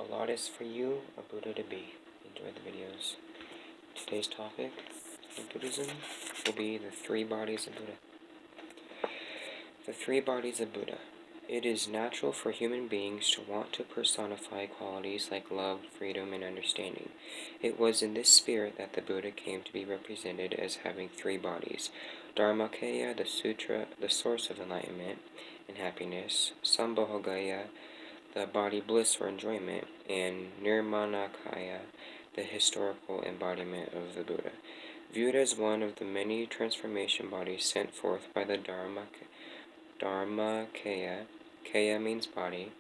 A lot is for you, a Buddha to be. Enjoy the videos. Today's topic in Buddhism will be the three bodies of Buddha. The three bodies of Buddha. It is natural for human beings to want to personify qualities like love, freedom, and understanding. It was in this spirit that the Buddha came to be represented as having three bodies: Dharmakaya, the sutra, the source of enlightenment and happiness; Sambhogaya, the body bliss or enjoyment; and Nirmanakaya, the historical embodiment of the Buddha. Viewed as one of the many transformation bodies sent forth by the Dharmakaya, Kaya means body.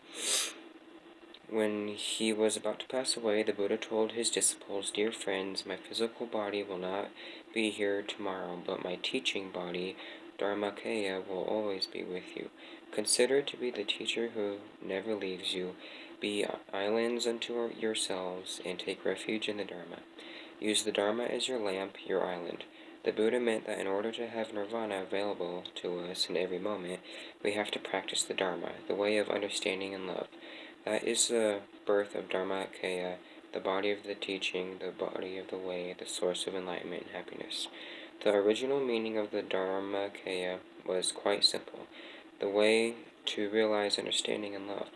When he was about to pass away, the Buddha told his disciples, "Dear friends, my physical body will not be here tomorrow, but my teaching body, Dharmakaya, will always be with you. Consider it to be the teacher who never leaves you. Be islands unto yourselves, and take refuge in the Dharma. Use the Dharma as your lamp, your island." The Buddha meant that in order to have nirvana available to us in every moment, we have to practice the Dharma, the way of understanding and love. That is the birth of Dharmakaya, the body of the teaching, the body of the way, the source of enlightenment and happiness. The original meaning of the Dharmakaya was quite simple: the way to realize understanding and love.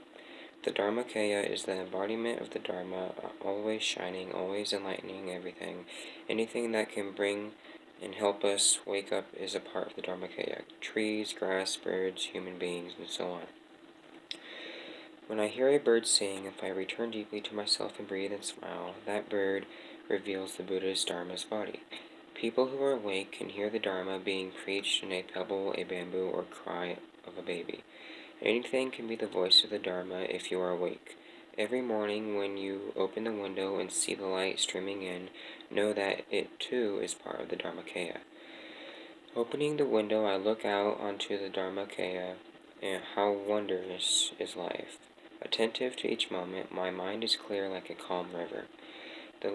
The Dharmakaya is the embodiment of the Dharma, always shining, always enlightening everything. Anything that can bring and help us wake up is a part of the Dharmakaya. Trees, grass, birds, human beings, and so on. When I hear a bird sing, if I return deeply to myself and breathe and smile, that bird reveals the Buddha's Dharma's body. People who are awake can hear the Dharma being preached in a pebble, a bamboo, or cry of a baby. Anything can be the voice of the Dharma if you are awake. Every morning when you open the window and see the light streaming in, know that it too is part of the Dharmakaya. Opening the window, I look out onto the Dharmakaya, and how wondrous is life. Attentive to each moment, my mind is clear like a calm river. The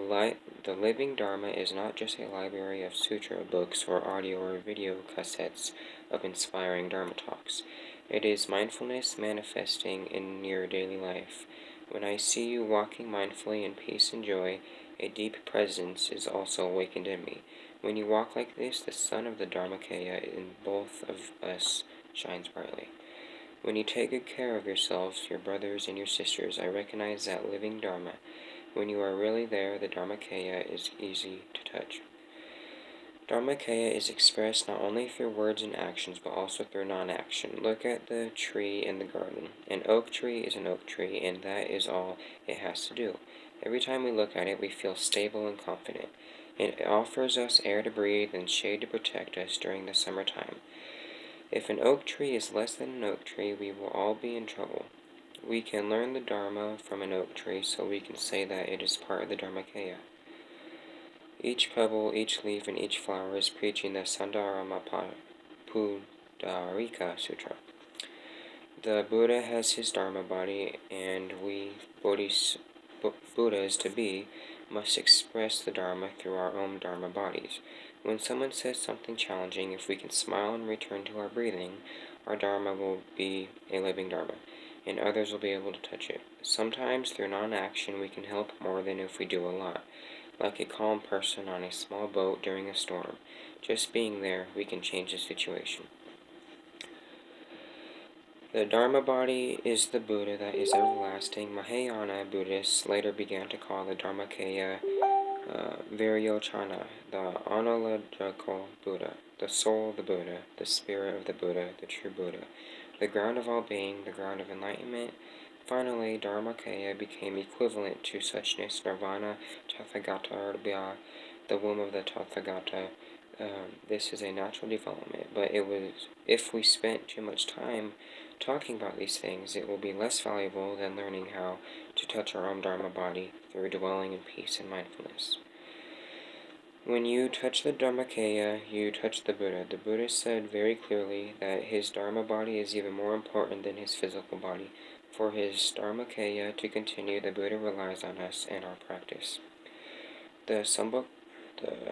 living Dharma is not just a library of sutra books or audio or video cassettes of inspiring Dharma talks. It is mindfulness manifesting in your daily life. When I see you walking mindfully in peace and joy, a deep presence is also awakened in me. When you walk like this, the sun of the Dharmakaya in both of us shines brightly. When you take good care of yourselves, your brothers, and your sisters, I recognize that living Dharma. When you are really there, the Dharmakaya is easy to touch. Dharmakaya is expressed not only through words and actions, but also through non-action. Look at the tree in the garden. An oak tree is an oak tree, and that is all it has to do. Every time we look at it, we feel stable and confident. It offers us air to breathe and shade to protect us during the summertime. If an oak tree is less than an oak tree, we will all be in trouble. We can learn the Dharma from an oak tree, so we can say that it is part of the Dharmakaya. Each pebble, each leaf, and each flower is preaching the Sandarapudarika Sutra. The Buddha has his Dharma body, and we Buddhas to be must express the Dharma through our own Dharma bodies. When someone says something challenging, if we can smile and return to our breathing, our Dharma will be a living Dharma, and others will be able to touch it. Sometimes through non-action we can help more than if we do a lot. Like a calm person on a small boat during a storm. Just being there, we can change the situation. The Dharma body is the Buddha that is everlasting. Mahayana Buddhists later began to call the Dharmakaya Viryochana, the analogical Buddha, the soul of the Buddha, the spirit of the Buddha, the true Buddha, the ground of all being, the ground of enlightenment. Finally, Dharmakaya became equivalent to suchness, nirvana, Tathagata, the womb of the Tathagata. This is a natural development, but if we spent too much time talking about these things, it will be less valuable than learning how to touch our own Dharma body through dwelling in peace and mindfulness. When you touch the Dharmakaya, you touch the Buddha. The Buddha said very clearly that his Dharma body is even more important than his physical body. For his Dharmakaya to continue, the Buddha relies on us and our practice. The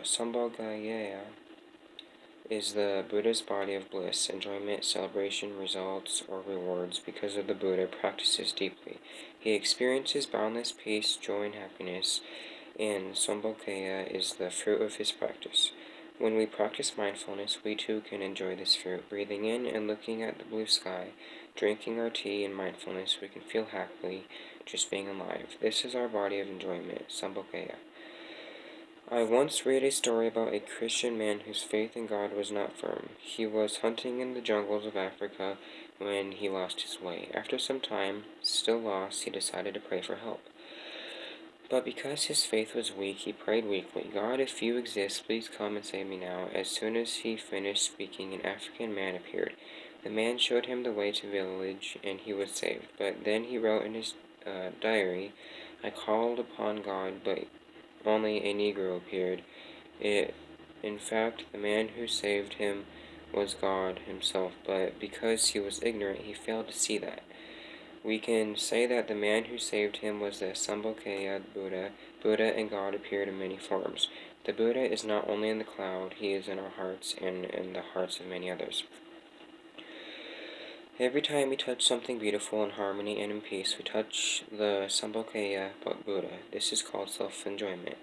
Sambhogaya is the Buddha's body of bliss, enjoyment, celebration, results, or rewards because of the Buddha practices deeply. He experiences boundless peace, joy, and happiness, and Sambhogaya is the fruit of his practice. When we practice mindfulness, we too can enjoy this fruit. Breathing in and looking at the blue sky, drinking our tea in mindfulness, we can feel happily just being alive. This is our body of enjoyment, Sambhogaya. I once read a story about a Christian man whose faith in God was not firm. He was hunting in the jungles of Africa when he lost his way. After some time, still lost, he decided to pray for help. But because his faith was weak, he prayed weakly, "God, if you exist, please come and save me now." As soon as he finished speaking, an African man appeared. The man showed him the way to the village, and he was saved. But then he wrote in his diary, "I called upon God, but only a Negro appeared." In fact, the man who saved him was God himself, but because he was ignorant, he failed to see that. We can say that the man who saved him was the Sambhogaya Buddha. Buddha and God appeared in many forms. The Buddha is not only in the cloud, he is in our hearts and in the hearts of many others. Every time we touch something beautiful in harmony and in peace, we touch the Sambhogaya Buddha. This is called self-enjoyment.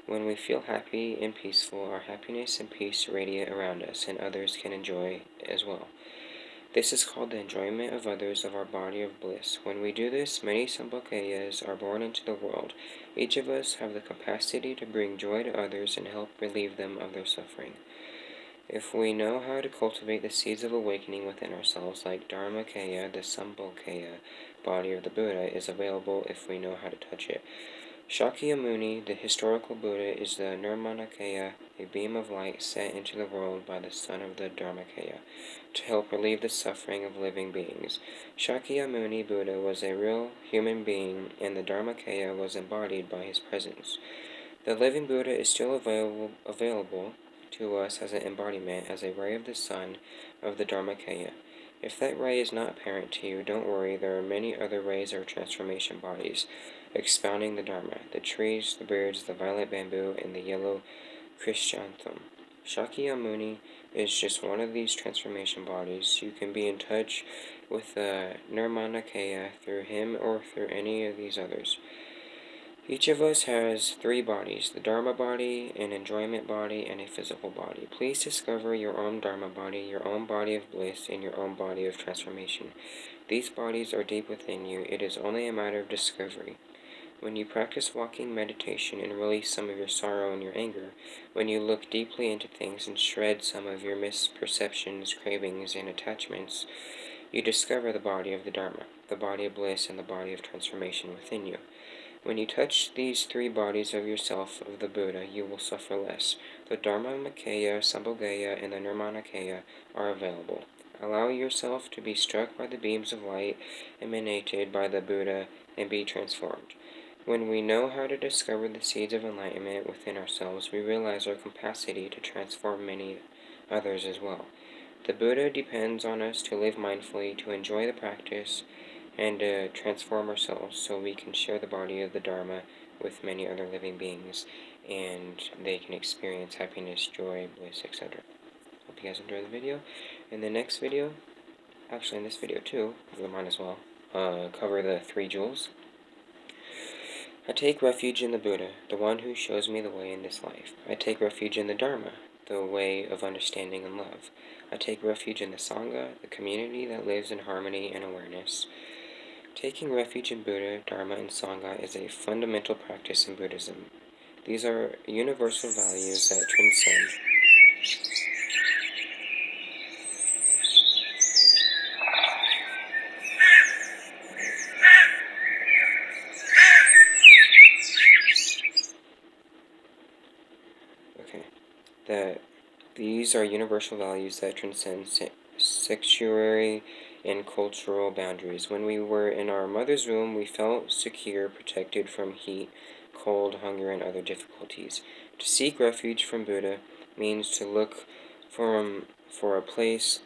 When we feel happy and peaceful, our happiness and peace radiate around us, and others can enjoy as well. This is called the enjoyment of others of our body of bliss. When we do this, many Sambhogayas are born into the world. Each of us have the capacity to bring joy to others and help relieve them of their suffering. If we know how to cultivate the seeds of awakening within ourselves, like Dharmakaya, the Sambhogaya body of the Buddha is available if we know how to touch it. Shakyamuni, the historical Buddha, is the Nirmanakaya, a beam of light set into the world by the son of the Dharmakaya, to help relieve the suffering of living beings. Shakyamuni Buddha was a real human being, and the Dharmakaya was embodied by his presence. The living Buddha is still available to us as an embodiment, as a ray of the sun of the Dharmakaya. If that ray is not apparent to you, don't worry, there are many other rays or transformation bodies expounding the Dharma: the trees, the birds, the violet bamboo, and the yellow chrysanthemum. Shakyamuni is just one of these transformation bodies. You can be in touch with the Nirmanakaya through him or through any of these others. Each of us has three bodies: the Dharma body, an enjoyment body, and a physical body. Please discover your own Dharma body, your own body of bliss, and your own body of transformation. These bodies are deep within you. It is only a matter of discovery. When you practice walking meditation and release some of your sorrow and your anger, when you look deeply into things and shred some of your misperceptions, cravings, and attachments, you discover the body of the Dharma, the body of bliss, and the body of transformation within you. When you touch these three bodies of yourself, of the Buddha, you will suffer less. The Dharmakaya, Sambhogaya, and the Nirmanakaya are available. Allow yourself to be struck by the beams of light emanated by the Buddha and be transformed. When we know how to discover the seeds of enlightenment within ourselves, we realize our capacity to transform many others as well. The Buddha depends on us to live mindfully, to enjoy the practice, and to transform ourselves so we can share the body of the Dharma with many other living beings, and they can experience happiness, joy, bliss, etc. Hope you guys enjoy the video. In the next video, actually in this video too, we might as well cover the three jewels. I take refuge in the Buddha, the one who shows me the way in this life. I take refuge in the Dharma, the way of understanding and love. I take refuge in the Sangha, the community that lives in harmony and awareness. Taking refuge in Buddha, Dharma, and Sangha is a fundamental practice in Buddhism. These are universal values that transcend. These are universal values that transcend sexual and cultural boundaries. When we were in our mother's womb, we felt secure, protected from heat, cold, hunger, and other difficulties. To seek refuge from Buddha means to look for a place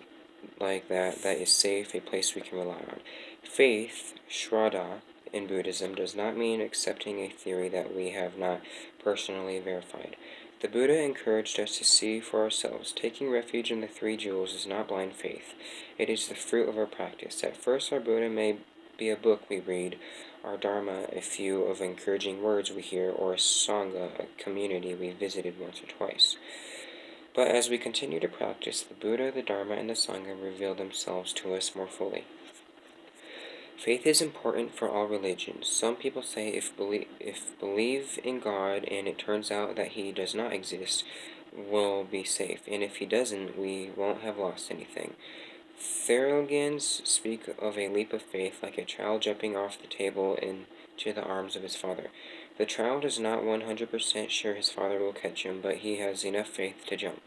like that is safe, a place we can rely on. Faith, Shraddha, in Buddhism does not mean accepting a theory that we have not personally verified. The Buddha encouraged us to see for ourselves. Taking refuge in the three jewels is not blind faith. It is the fruit of our practice. At first, our Buddha may be a book we read, our Dharma a few of encouraging words we hear, or a Sangha, a community we visited once or twice. But as we continue to practice, the Buddha, the Dharma, and the Sangha reveal themselves to us more fully. Faith is important for all religions. Some people say if believe in God and it turns out that He does not exist, we'll be safe, and if He doesn't, we won't have lost anything. Theologians speak of a leap of faith, like a child jumping off the table into the arms of his father. The child is not 100% sure his father will catch him, but he has enough faith to jump.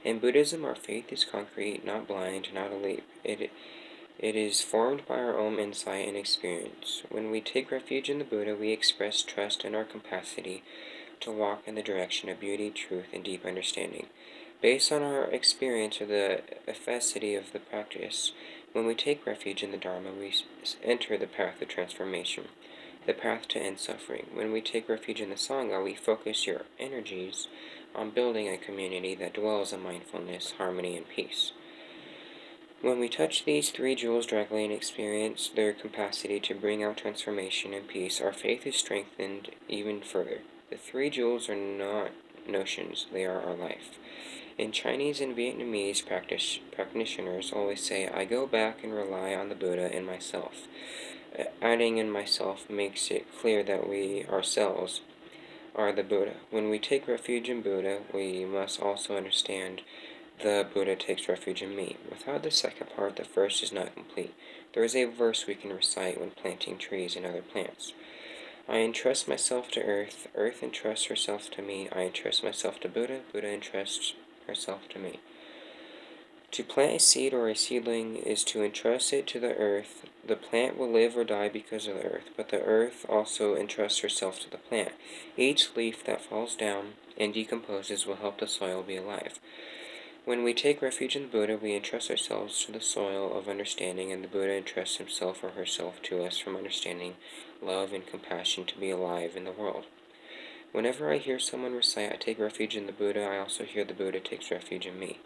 In Buddhism, our faith is concrete, not blind, not a leap. It is formed by our own insight and experience. When we take refuge in the Buddha, we express trust in our capacity to walk in the direction of beauty, truth, and deep understanding. Based on our experience of the efficacy of the practice, when we take refuge in the Dharma, we enter the path of transformation, the path to end suffering. When we take refuge in the Sangha, we focus your energies on building a community that dwells in mindfulness, harmony, and peace. When we touch these three jewels directly and experience their capacity to bring out transformation and peace, our faith is strengthened even further. The three jewels are not notions, they are our life. In Chinese and Vietnamese, practitioners always say, I go back and rely on the Buddha in myself. Adding in myself makes it clear that we ourselves are the Buddha. When we take refuge in Buddha, we must also understand the Buddha takes refuge in me. Without the second part, the first is not complete. There is a verse we can recite when planting trees and other plants. I entrust myself to earth, earth entrusts herself to me. I entrust myself to Buddha, Buddha entrusts herself to me. To plant a seed or a seedling is to entrust it to the earth. The plant will live or die because of the earth, but the earth also entrusts herself to the plant. Each leaf that falls down and decomposes will help the soil be alive. When we take refuge in the Buddha, we entrust ourselves to the soil of understanding, and the Buddha entrusts himself or herself to us from understanding, love, and compassion to be alive in the world. Whenever I hear someone recite, I take refuge in the Buddha, I also hear the Buddha takes refuge in me.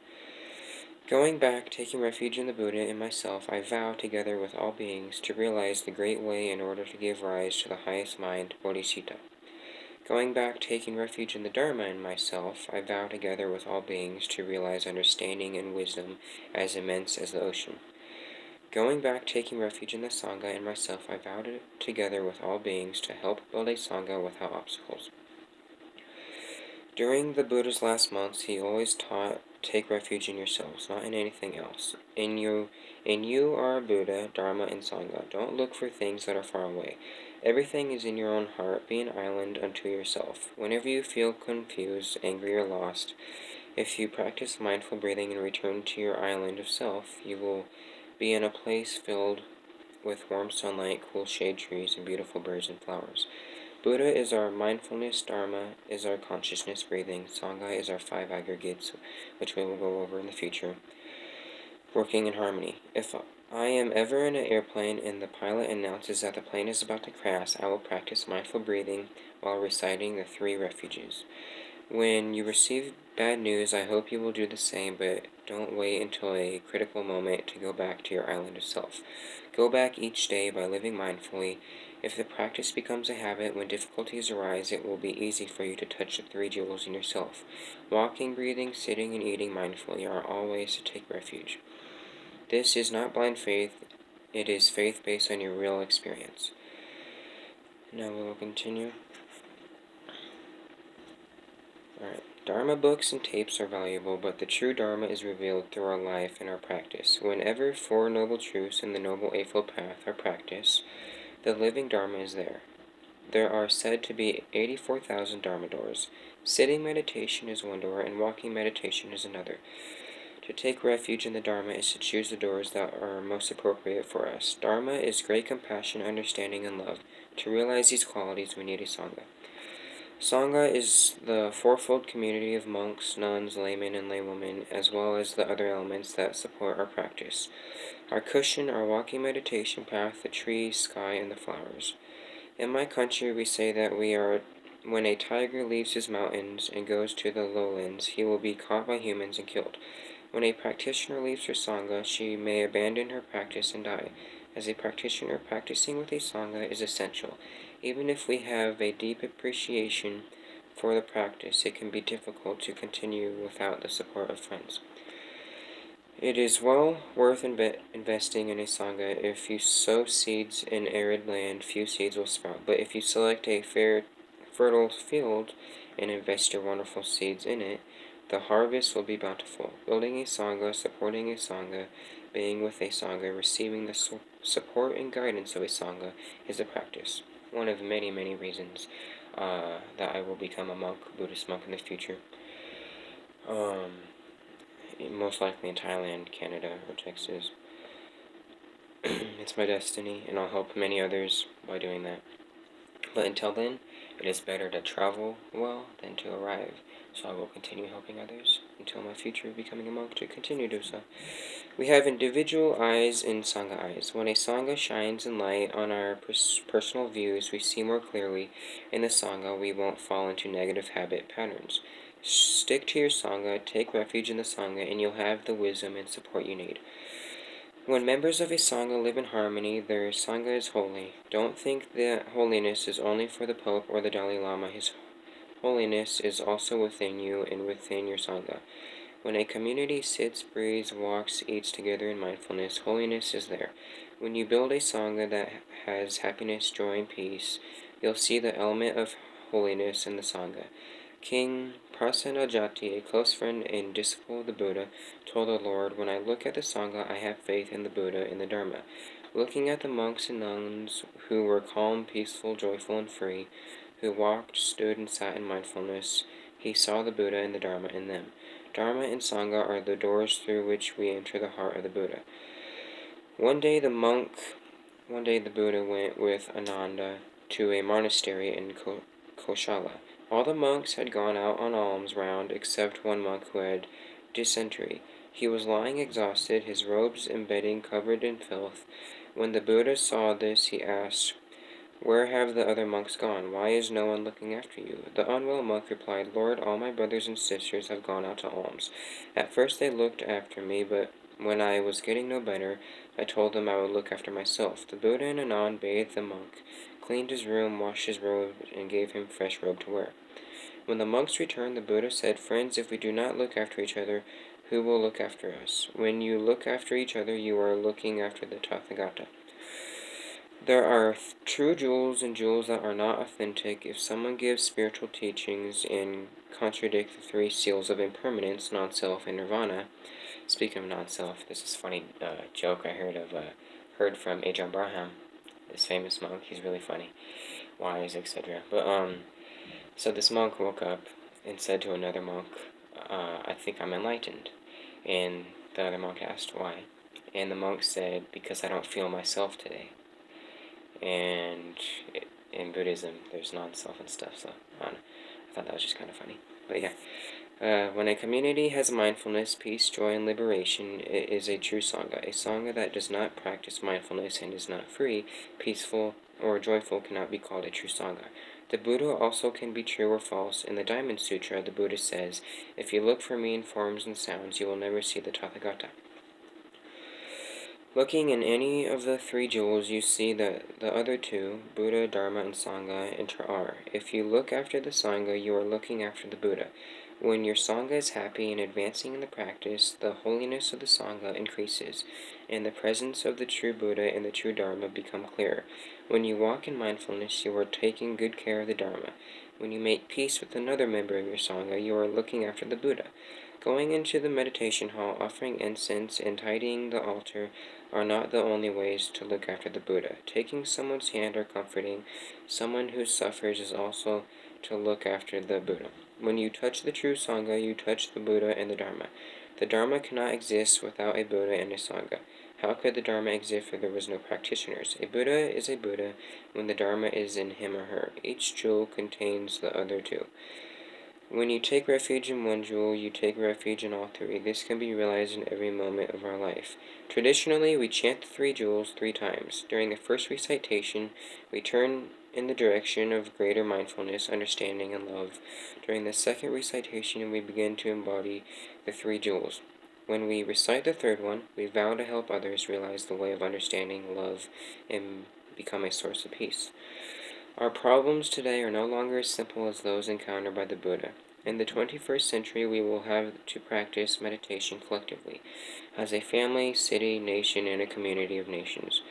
Going back, taking refuge in the Buddha in myself, I vow, together with all beings, to realize the great way in order to give rise to the highest mind, Bodhisattva. Going back, taking refuge in the Dharma in myself, I vow together with all beings to realize understanding and wisdom as immense as the ocean. Going back, taking refuge in the Sangha in myself, I vow together with all beings to help build a Sangha without obstacles. During the Buddha's last months, he always taught, take refuge in yourselves, not in anything else. In you are Buddha, Dharma, and Sangha. Don't look for things that are far away. Everything is in your own heart. Be an island unto yourself. Whenever you feel confused, angry, or lost, if you practice mindful breathing and return to your island of self, you will be in a place filled with warm sunlight, cool shade trees, and beautiful birds and flowers. Buddha is our mindfulness, Dharma is our consciousness breathing, Sangha is our five aggregates, which we will go over in the future, working in harmony. If I am ever in an airplane and the pilot announces that the plane is about to crash, I will practice mindful breathing while reciting the three refuges. When you receive bad news, I hope you will do the same, but don't wait until a critical moment to go back to your island of self. Go back each day by living mindfully. If the practice becomes a habit, when difficulties arise, it will be easy for you to touch the three jewels in yourself. Walking, breathing, sitting, and eating mindfully are all ways to take refuge. This is not blind faith, it is faith based on your real experience. Now we will continue. Alright. Dharma books and tapes are valuable, but the true Dharma is revealed through our life and our practice. Whenever Four Noble Truths and the Noble Eightfold Path are practiced, the living Dharma is there. There are said to be 84,000 Dharma doors. Sitting meditation is one door, and walking meditation is another. To take refuge in the Dharma is to choose the doors that are most appropriate for us. Dharma is great compassion, understanding, and love. To realize these qualities, we need a Sangha. Sangha is the fourfold community of monks, nuns, laymen, and laywomen, as well as the other elements that support our practice. Our cushion, our walking meditation path, the trees, sky, and the flowers. In my country, we say that when a tiger leaves his mountains and goes to the lowlands, he will be caught by humans and killed. When a practitioner leaves her Sangha, she may abandon her practice and die. As a practitioner, practicing with a Sangha is essential. Even if we have a deep appreciation for the practice, it can be difficult to continue without the support of friends. It is well worth investing in a Sangha. If you sow seeds in arid land, few seeds will sprout. But if you select a fertile field and invest your wonderful seeds in it, the harvest will be bountiful. Building a Sangha, supporting a Sangha, being with a Sangha, receiving the support and guidance of a Sangha is a practice. One of many, many reasons that I will become a monk, Buddhist monk in the future. Most likely in Thailand, Canada, or Texas. It's my destiny, and I'll help many others by doing that. But until then, it is better to travel well than to arrive. So I will continue helping others until my future of becoming a monk to continue to do so. We have individual eyes and Sangha eyes. When a Sangha shines in light on our personal views, we see more clearly. In the Sangha, we won't fall into negative habit patterns. Stick to your Sangha, take refuge in the Sangha, and you'll have the wisdom and support you need. When members of a Sangha live in harmony, their Sangha is holy. Don't think that holiness is only for the Pope or the Dalai Lama. His holiness is also within you and within your Sangha. When a community sits, breathes, walks, eats together in mindfulness, holiness is there. When you build a Sangha that has happiness, joy, and peace, you'll see the element of holiness in the Sangha. King Prasenajati, a close friend and disciple of the Buddha, told the Lord, "When I look at the Sangha, I have faith in the Buddha and the Dharma." Looking at the monks and nuns who were calm, peaceful, joyful, and free, who walked, stood, and sat in mindfulness, he saw the Buddha and the Dharma in them. Dharma and Sangha are the doors through which we enter the heart of the Buddha. One day the Buddha went with Ananda to a monastery in Koshala. All the monks had gone out on alms round except one monk who had dysentery. He was lying exhausted, his robes and bedding covered in filth. When the Buddha saw this, he asked, "Where have the other monks gone? Why is no one looking after you?" The unwell monk replied, "Lord, all my brothers and sisters have gone out to alms. At first they looked after me, but when I was getting no better, I told them I would look after myself." The Buddha and Anand bathed the monk, cleaned his room, washed his robe, and gave him fresh robe to wear. When the monks returned, the Buddha said, "Friends, if we do not look after each other, who will look after us? When you look after each other, you are looking after the Tathagata." There are true jewels and jewels that are not authentic. If someone gives spiritual teachings and contradict the three seals of impermanence, non-self, and nirvana. Speaking of non-self, this is a funny joke I heard from Ajahn Braham, this famous monk. He's really funny, wise, etc. But so this monk woke up and said to another monk, "I think I'm enlightened." And the other monk asked why, and the monk said, "Because I don't feel myself today." And in Buddhism, there's non-self and stuff, so I don't know. I thought that was just kind of funny. But yeah, when a community has mindfulness, peace, joy, and liberation, it is a true Sangha. A Sangha that does not practice mindfulness and is not free, peaceful, or joyful cannot be called a true Sangha. The Buddha also can be true or false. In the Diamond Sutra, the Buddha says, "If you look for me in forms and sounds, you will never see the Tathagata." Looking in any of the three jewels, you see that the other two, Buddha, Dharma, and Sangha, are. If you look after the Sangha, you are looking after the Buddha. When your Sangha is happy and advancing in the practice, the holiness of the Sangha increases, and the presence of the true Buddha and the true Dharma become clearer. When you walk in mindfulness, you are taking good care of the Dharma. When you make peace with another member of your Sangha, you are looking after the Buddha. Going into the meditation hall, offering incense, and tidying the altar are not the only ways to look after the Buddha. Taking someone's hand or comforting someone who suffers is also to look after the Buddha. When you touch the true Sangha, you touch the Buddha and the Dharma. The Dharma cannot exist without a Buddha and a Sangha. How could the Dharma exist if there was no practitioners? A Buddha is a Buddha when the Dharma is in him or her. Each jewel contains the other two. When you take refuge in one jewel, you take refuge in all three. This can be realized in every moment of our life. Traditionally, we chant the three jewels 3 times. During the first recitation, we turn in the direction of greater mindfulness, understanding, and love. During the second recitation, we begin to embody the 3 jewels. When we recite the third one, we vow to help others realize the way of understanding, love, and become a source of peace. Our problems today are no longer as simple as those encountered by the Buddha. In the 21st century, we will have to practice meditation collectively, as a family, city, nation, and a community of nations.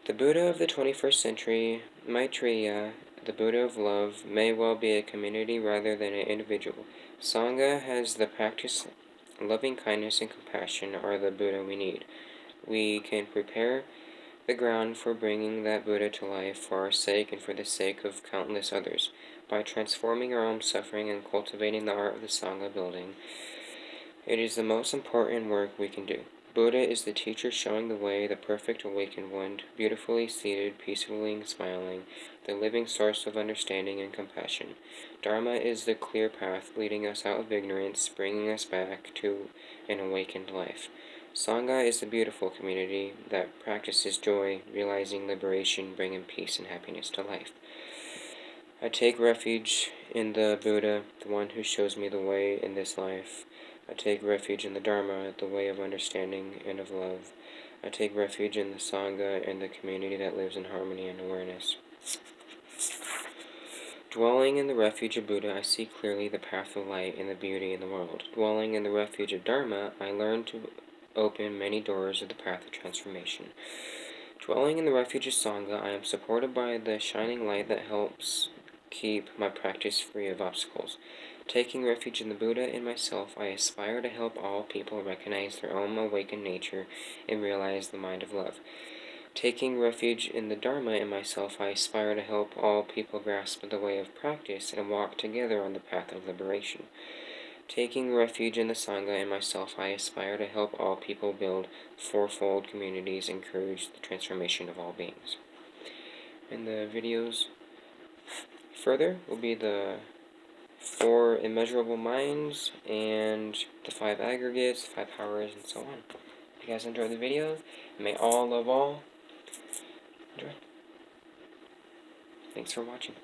The Buddha of the 21st century, Maitreya, the Buddha of love, may well be a community rather than an individual. Sangha has the practice. Loving kindness and compassion are the Buddha we need. We can prepare the ground for bringing that Buddha to life for our sake and for the sake of countless others, by transforming our own suffering and cultivating the art of the Sangha building. It is the most important work we can do. Buddha is the teacher showing the way, the perfect awakened one, beautifully seated, peacefully smiling, the living source of understanding and compassion. Dharma is the clear path leading us out of ignorance, bringing us back to an awakened life. Sangha is the beautiful community that practices joy, realizing liberation, bringing peace and happiness to life. I take refuge in the Buddha, the one who shows me the way in this life. I take refuge in the Dharma, the way of understanding and of love. I take refuge in the Sangha and the community that lives in harmony and awareness. Dwelling in the refuge of Buddha, I see clearly the path of light and the beauty in the world. Dwelling in the refuge of Dharma, I learn to open many doors of the path of transformation. Dwelling in the refuge of Sangha, I am supported by the shining light that helps keep my practice free of obstacles. Taking refuge in the Buddha and myself, I aspire to help all people recognize their own awakened nature and realize the mind of love. Taking refuge in the Dharma and myself, I aspire to help all people grasp the way of practice and walk together on the path of liberation. Taking refuge in the Sangha and myself, I aspire to help all people build fourfold communities and encourage the transformation of all beings. And the videos further will be the 4 immeasurable minds and the 5 aggregates, 5 powers, and so on. If you guys enjoyed the video, may all love all. Enjoy. Thanks for watching.